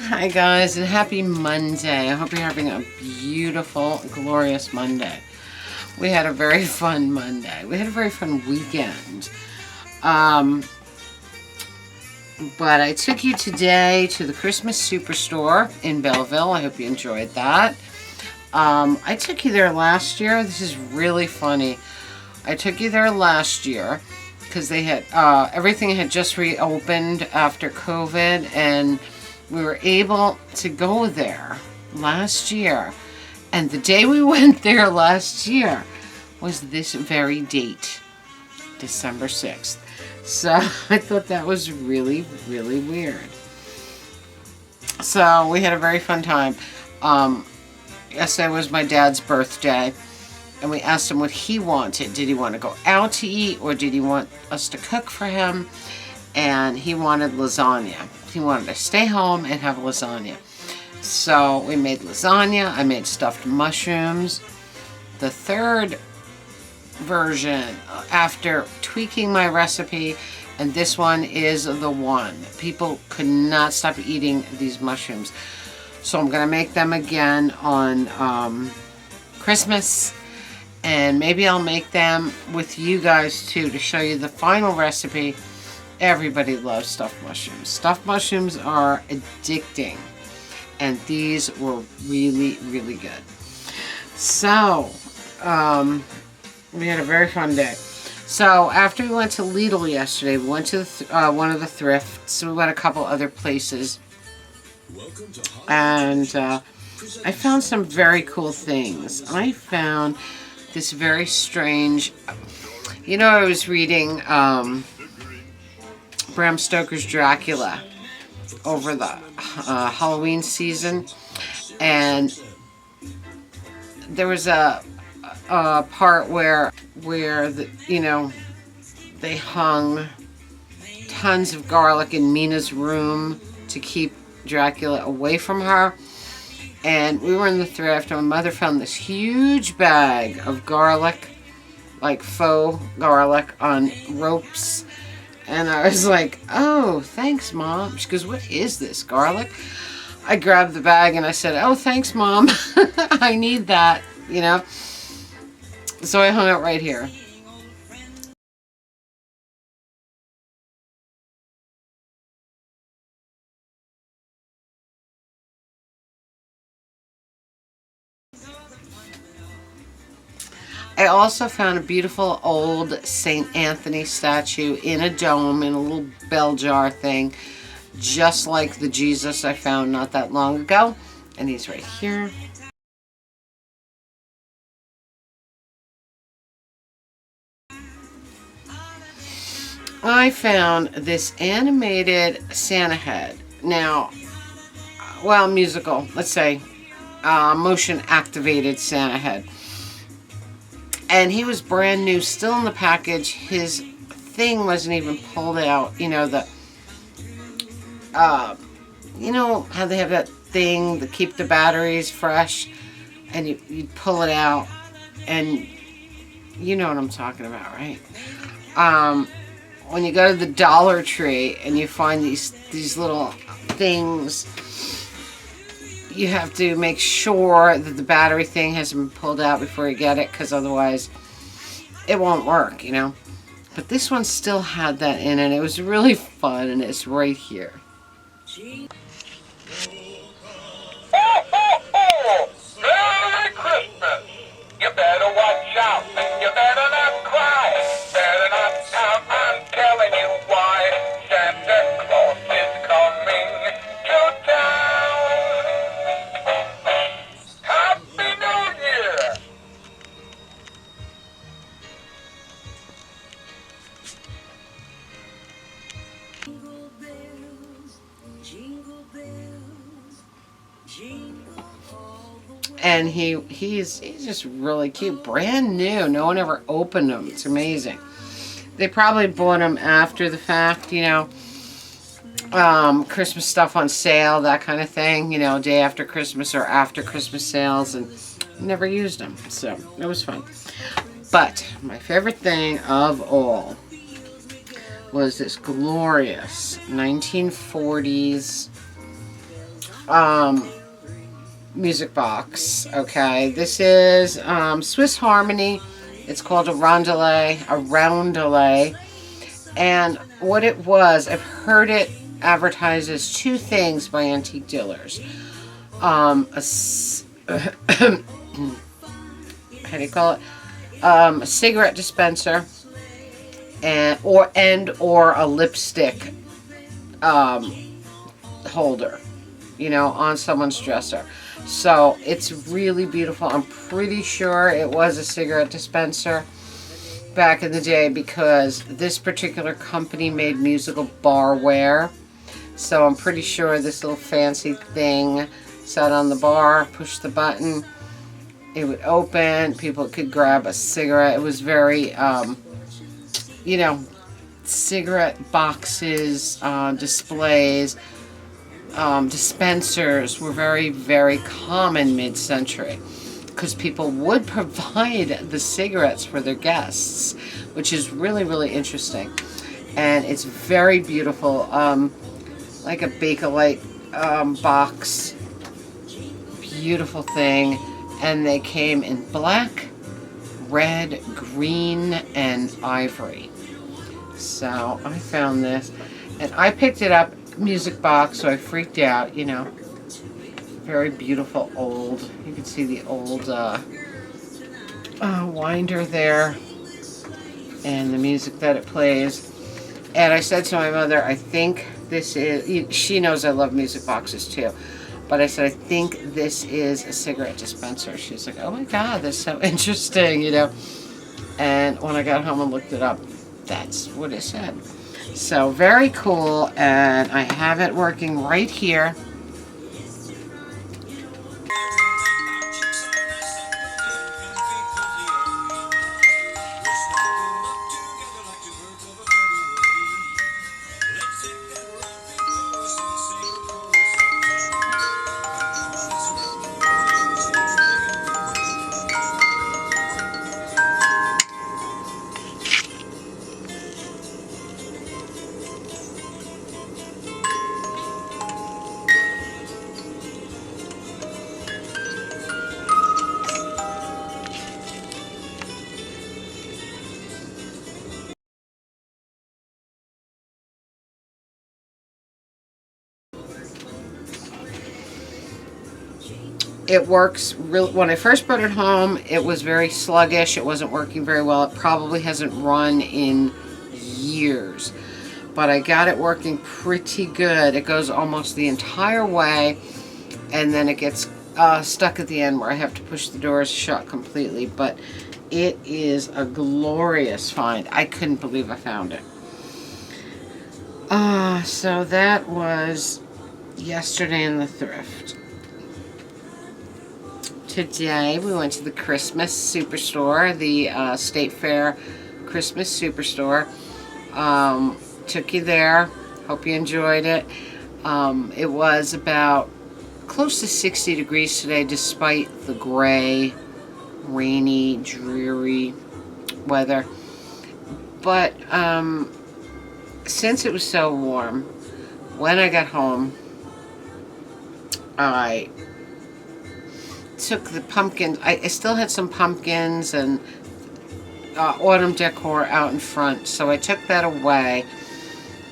Hi guys, and happy Monday. I hope you're having a beautiful, glorious Monday. We had a very fun Monday. We had a very fun weekend. But I took you today to the Christmas Superstore in Belleville. I hope you enjoyed that. I took you there last year. This is really funny. I took you there last year because they had everything had just reopened after COVID, and we were able to go there last year. And the day we went there last year was this very date, December 6th. So I thought that was really, really weird. So we had a very fun time. Yesterday was my dad's birthday, and we asked him what he wanted. Did he want to go out to eat, or did he want us to cook for him? And he wanted lasagna. He wanted to stay home and have lasagna. So we made lasagna. I made stuffed mushrooms. The third version, after tweaking my recipe, and this one is the one. People could not stop eating these mushrooms. So I'm going to make them again on Christmas. And maybe I'll make them with you guys too to show you the final recipe. Everybody loves stuffed mushrooms. Stuffed mushrooms are addicting. And these were really, really good. So, we had a very fun day. So, after we went to Lidl yesterday, we went to one of the thrifts. We went a couple other places. And I found some very cool things. I found this very strange... You know, I was reading Bram Stoker's Dracula over the Halloween season, and there was a part where they hung tons of garlic in Mina's room to keep Dracula away from her. And we were in the thrift, and my mother found this huge bag of garlic, like faux garlic, on ropes. And I was like, oh, thanks, Mom. She goes, what is this, garlic? I grabbed the bag and I said, oh, thanks, Mom. I need that, you know. So I hung it right here. I also found a beautiful old St. Anthony statue in a dome, in a little bell jar thing, just like the Jesus I found not that long ago. And he's right here. I found this animated Santa head. Now, well, musical, let's say, motion activated Santa head. And he was brand new, still in the package. His thing wasn't even pulled out. You know, you know how they have that thing to keep the batteries fresh, and you pull it out, and you know what I'm talking about, right? When you go to the Dollar Tree and you find these little things, you have to make sure that the battery thing hasn't been pulled out before you get it, because otherwise it won't work, you know. But this one still had that in it. It was really fun, and it's right here. Merry Christmas! You better watch out, and you better not cry. Better not pout, I'm telling you why. Santa Claus is coming to town. Happy New Year! Jingle bells, jingle bells, jingle all the way. And he's just really cute, brand new. No one ever opened them. It's amazing. They probably bought them after the fact, you know. Christmas stuff on sale, that kind of thing, you know, day after Christmas or after Christmas sales, and never used them. So it was fun. But my favorite thing of all was this glorious 1940s music box. Okay, this is Swiss Harmony. It's called a roundelay. And what it was, I've heard it advertised as two things by antique dealers. How do you call it? A cigarette dispenser or a lipstick holder, you know, on someone's dresser. So it's really beautiful. I'm pretty sure it was a cigarette dispenser back in the day because this particular company made musical barware. So I'm pretty sure this little fancy thing sat on the bar, push the button, it would open, people could grab a cigarette. It was very, you know, cigarette boxes, displays, dispensers were very, very common mid-century because people would provide the cigarettes for their guests, which is really, really interesting. And it's very beautiful, like a Bakelite box. Beautiful thing. And they came in black, red, green, and ivory. So I found this, and I picked it up, music box, so I freaked out, you know. Very beautiful old, you can see the old winder there, and the music that it plays. And I said to my mother, I think this is, she knows I love music boxes too, but I said, I think this is a cigarette dispenser. She's like, oh my God, that's so interesting, you know. And when I got home and looked it up, that's what it said. So very cool, and I have it working right here. It works really. When I first brought it home, it was very sluggish. It wasn't working very well. It probably hasn't run in years. But I got it working pretty good. It goes almost the entire way, and then it gets stuck at the end where I have to push the doors shut completely. But it is a glorious find. I couldn't believe I found it. So that was yesterday in the thrift. Today we went to the Christmas Superstore, the State Fair Christmas Superstore. Took you there. Hope you enjoyed it. It was about close to 60 degrees today despite the gray, rainy, dreary weather. But since it was so warm, when I got home, I took the pumpkins. I still had some pumpkins and autumn decor out in front, so I took that away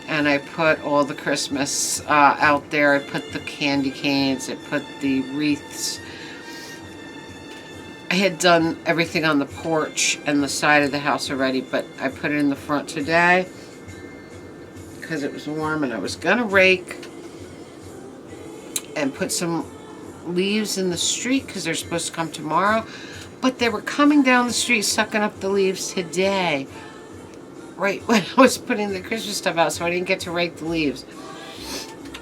and I put all the Christmas out there. I put the candy canes, I put the wreaths. I had done everything on the porch and the side of the house already, but I put it in the front today because it was warm, and I was gonna rake and put some leaves in the street because they're supposed to come tomorrow, but they were coming down the street sucking up the leaves today, right when I was putting the Christmas stuff out, so I didn't get to rake the leaves.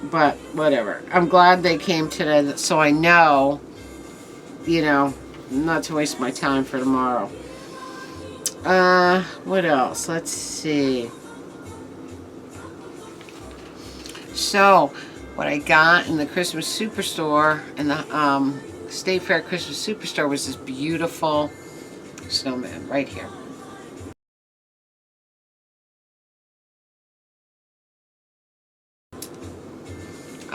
But whatever, I'm glad they came today, so I know, you know, not to waste my time for tomorrow. What else? Let's see. So what I got in the Christmas Superstore, in the State Fair Christmas Superstore, was this beautiful snowman right here.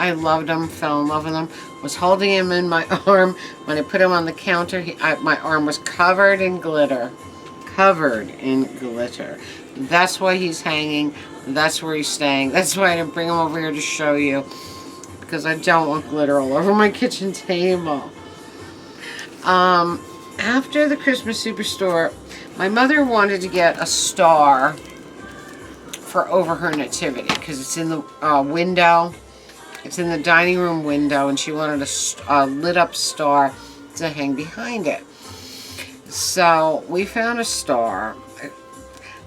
I loved him, fell in love with him, was holding him in my arm. When I put him on the counter, my arm was covered in glitter. Covered in glitter. That's why he's hanging. That's where he's staying. That's why I didn't bring him over here to show you. Because I don't want glitter all over my kitchen table. After the Christmas Superstore, my mother wanted to get a star for over her nativity. Because it's in the window. It's in the dining room window. And she wanted a lit up star to hang behind it. So we found a star.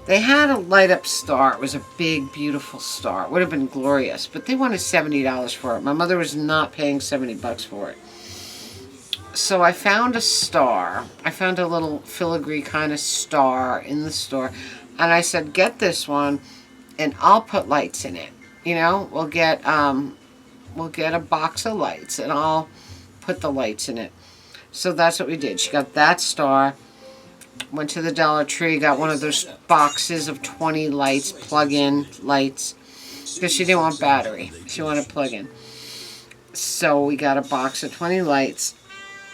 They had a light up star. It was a big, beautiful star. It would have been glorious. But they wanted $70 for it. My mother was not paying $70 for it. So I found a star. I found a little filigree kind of star in the store. And I said, get this one and I'll put lights in it. You know, we'll get a box of lights and I'll put the lights in it. So that's what we did. She got that star. Went to the Dollar Tree, got one of those boxes of 20 lights, plug-in lights, because she didn't want battery. She wanted plug-in. So we got a box of 20 lights.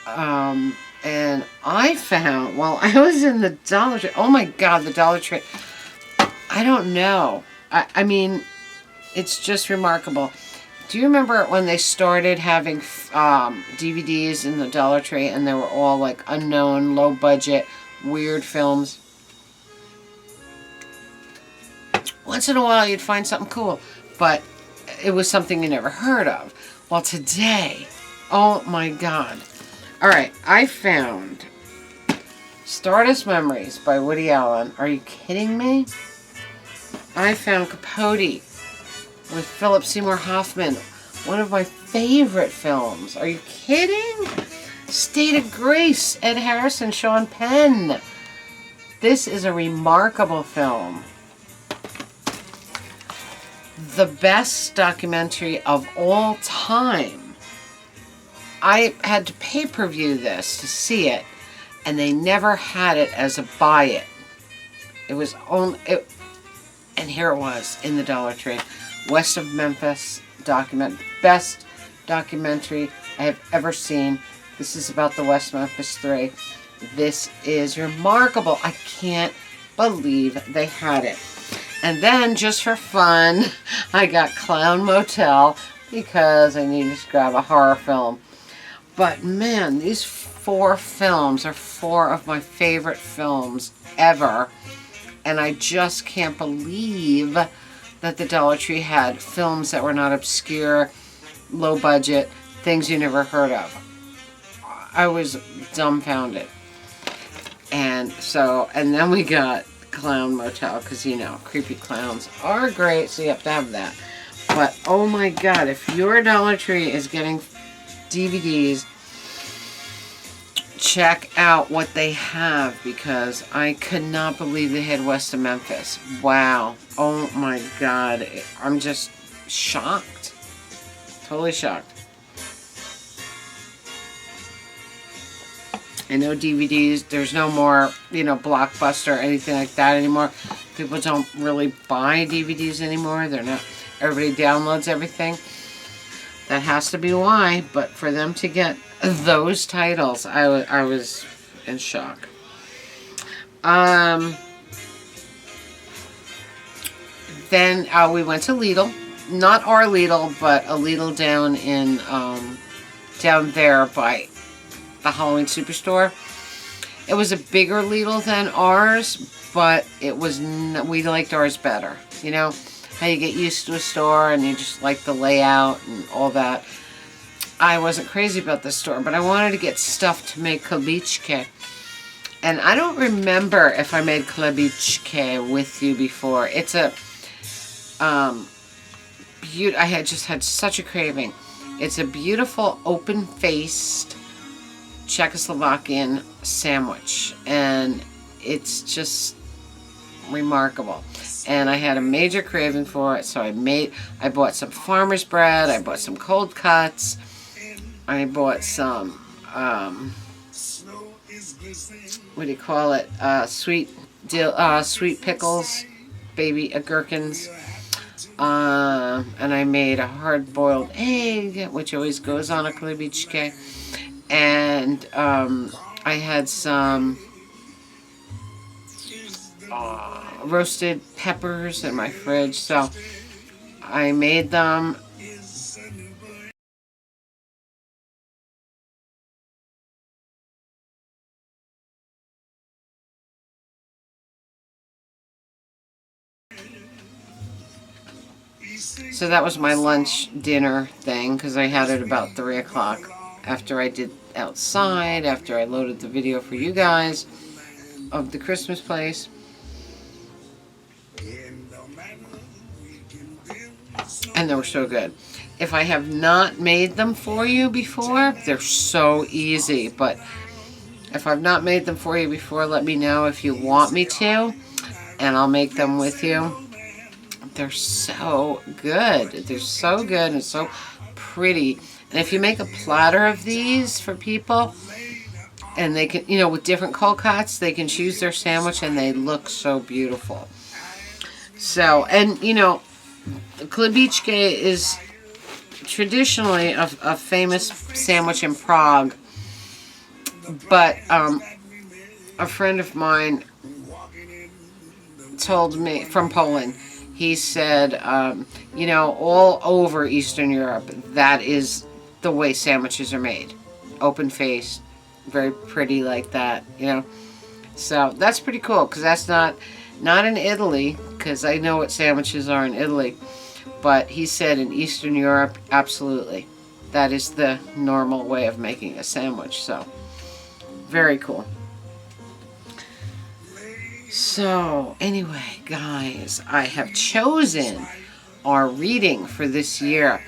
And I found, well, I was in the Dollar Tree. Oh my God, the Dollar Tree. I don't know. I mean, it's just remarkable. Do you remember when they started having DVDs in the Dollar Tree and they were all like unknown, low budget, weird films? Once in a while you'd find something cool, but it was something you never heard of. Well, today, oh my God. All right, I found Stardust Memories by Woody Allen. Are you kidding me? I found Capote with Philip Seymour Hoffman. One of my favorite films. Are you kidding? State of Grace, Ed Harris, Sean Penn. This is a remarkable film. The best documentary of all time. I had to pay-per-view this to see it, and they never had it as a buy it. It was only, and here it was in the Dollar Tree. West of Memphis best documentary I have ever seen. This is about the West Memphis 3. This is remarkable. I can't believe they had it. And then, just for fun, I got Clown Motel because I needed to grab a horror film. But man, these 4 films are 4 of my favorite films ever. And I just can't believe that the Dollar Tree had films that were not obscure, low budget, things you never heard of. I was dumbfounded. And then we got Clown Motel, because, you know, creepy clowns are great, so you have to have that. But, oh my God, if your Dollar Tree is getting DVDs, check out what they have, because I could not believe they had West of Memphis. Wow. Oh my God. I'm just shocked. Totally shocked. I know DVDs, there's no more, you know, Blockbuster or anything like that anymore. People don't really buy DVDs anymore. They're not, everybody downloads everything. That has to be why, but for them to get those titles, I was in shock. Then we went to Lidl. Not our Lidl, but a Lidl down in, down there by the Halloween Superstore. It was a bigger Lidl than ours, but it was we liked ours better. You know how you get used to a store and you just like the layout and all that. I wasn't crazy about this store, but I wanted to get stuff to make klebichke. And I don't remember if I made klebichke with you before. It's a I had just had such a craving. It's a beautiful open-faced Czechoslovakian sandwich, and it's just remarkable. And I had a major craving for it, so I bought some farmer's bread, I bought some cold cuts, I bought some what do you call it, sweet pickles, baby gherkins. And I made a hard-boiled egg, which always goes on a chlebichke. And I had some roasted peppers in my fridge, so I made them. So that was my lunch dinner thing, because I had it about 3 o'clock after I did outside, after I loaded the video for you guys of the Christmas place. And they were so good. If I have not made them for you before, they're so easy. But if I've not made them for you before, let me know if you want me to, and I'll make them with you. They're so good. They're so good and so pretty. And if you make a platter of these for people, and they can, you know, with different cold cuts, they can choose their sandwich and they look so beautiful. So, and you know, chlebichke is traditionally a famous sandwich in Prague. But a friend of mine told me, from Poland, he said, you know, all over Eastern Europe, that is the way sandwiches are made. Open-faced, very pretty like that, you know. So that's pretty cool, because that's not in Italy, because I know what sandwiches are in Italy. But he said in Eastern Europe, absolutely. That is the normal way of making a sandwich. So, very cool. So, anyway, guys, I have chosen our reading for this year.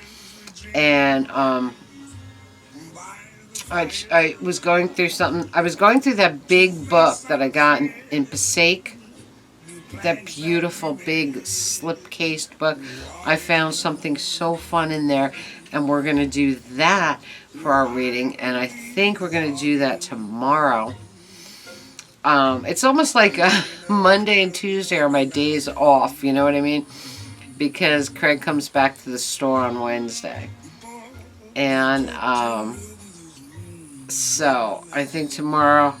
And I was going through something. I was going through that big book that I got in Passaic. That beautiful big slip-cased book. I found something so fun in there, and we're going to do that for our reading, and I think we're going to do that tomorrow. It's almost like Monday and Tuesday are my days off, you know what I mean? Because Craig comes back to the store on Wednesday. And so I think tomorrow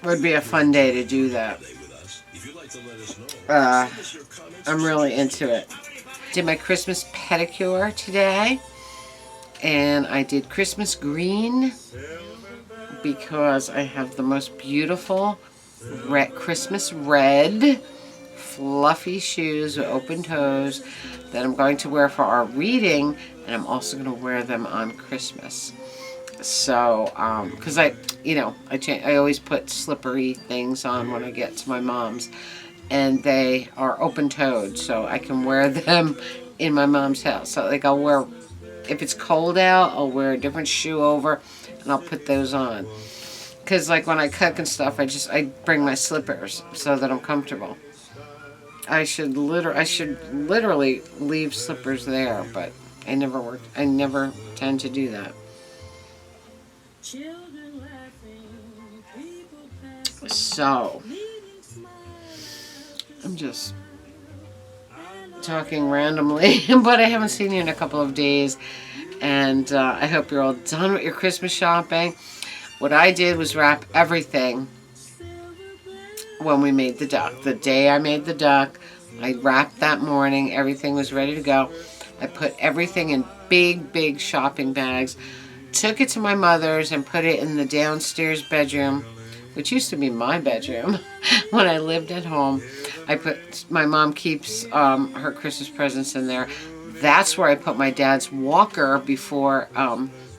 would be a fun day to do that. I'm really into it. Did my Christmas pedicure today, and I did Christmas green because I have the most beautiful Christmas red fluffy shoes with open toes that I'm going to wear for our reading, and I'm also going to wear them on Christmas. So, because I always put slippery things on when I get to my mom's. And they are open-toed, so I can wear them in my mom's house. So, like, I'll wear, if it's cold out, I'll wear a different shoe over, and I'll put those on. Because, like, when I cook and stuff, I bring my slippers so that I'm comfortable. I should literally leave slippers there, but I never tend to do that. So, I'm just talking randomly, but I haven't seen you in a couple of days, and I hope you're all done with your Christmas shopping. What I did was wrap everything when we made the duck. The day I made the duck, I wrapped that morning. Everything was ready to go. I put everything in big shopping bags, took it to my mother's and put it in the downstairs bedroom, which used to be my bedroom when I lived at home. My mom keeps her Christmas presents in there. That's where I put my dad's walker before,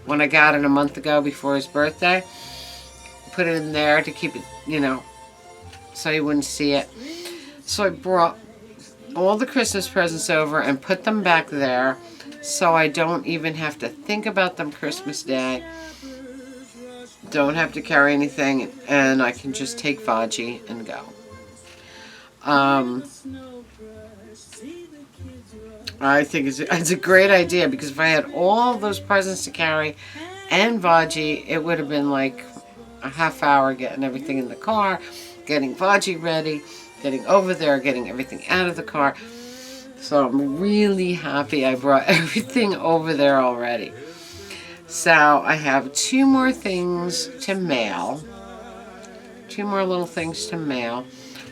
when I got it a month ago before his birthday. Put it in there to keep it, you know, so he wouldn't see it. So I brought all the Christmas presents over and put them back there so I don't even have to think about them Christmas Day. Don't have to carry anything, and I can just take Vaji and go. I think it's a great idea, because if I had all those presents to carry and Vaji, it would have been like a half hour getting everything in the car, getting Vaji ready, getting over there, getting everything out of the car. So I'm really happy I brought everything over there already. So I have 2 more things to mail. 2 more little things to mail.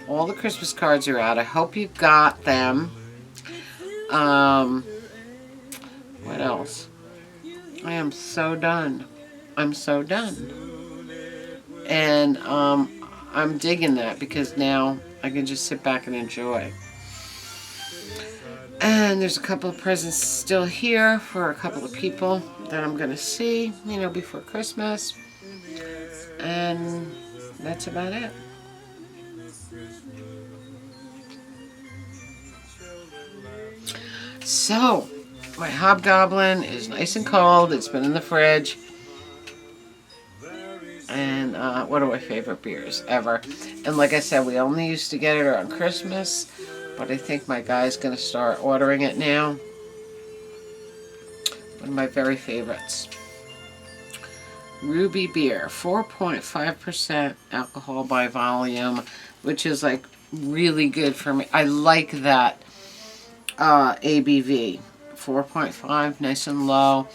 All the Christmas cards are out. I hope you got them. What else? I am so done. I'm so done. And I'm digging that because now I can just sit back and enjoy. And there's a couple of presents still here for a couple of people that I'm going to see, before Christmas. And that's about it. So, my Hobgoblin is nice and cold. It's been in the fridge. And one of my favorite beers ever. And like I said, we only used to get it around Christmas. But I think my guy's going to start ordering it now. One of my very favorites. Ruby beer. 4.5% alcohol by volume. Which is like really good for me. I like that ABV. 4.5, nice and low.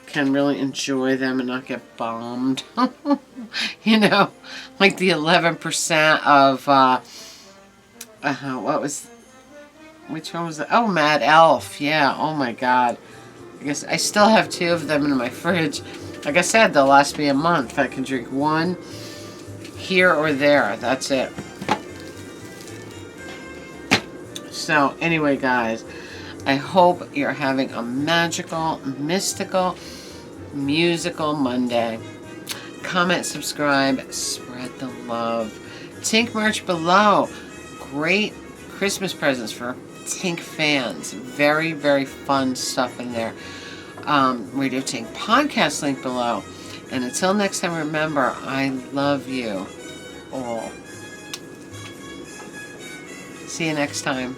Can really enjoy them and not get bombed. Like the 11% of, which one was that? Oh, Mad Elf. Yeah, oh my God. I guess I still have 2 of them in my fridge. Like I said, they'll last me a month. I can drink 1 here or there. That's it. So, anyway, guys, I hope you're having a magical, mystical, musical Monday. Comment, subscribe, spread the love. Tink merch below. Great Christmas presents for Tink fans. Very, very fun stuff in there. Radio Tink podcast link below. And until next time, remember, I love you all. See you next time.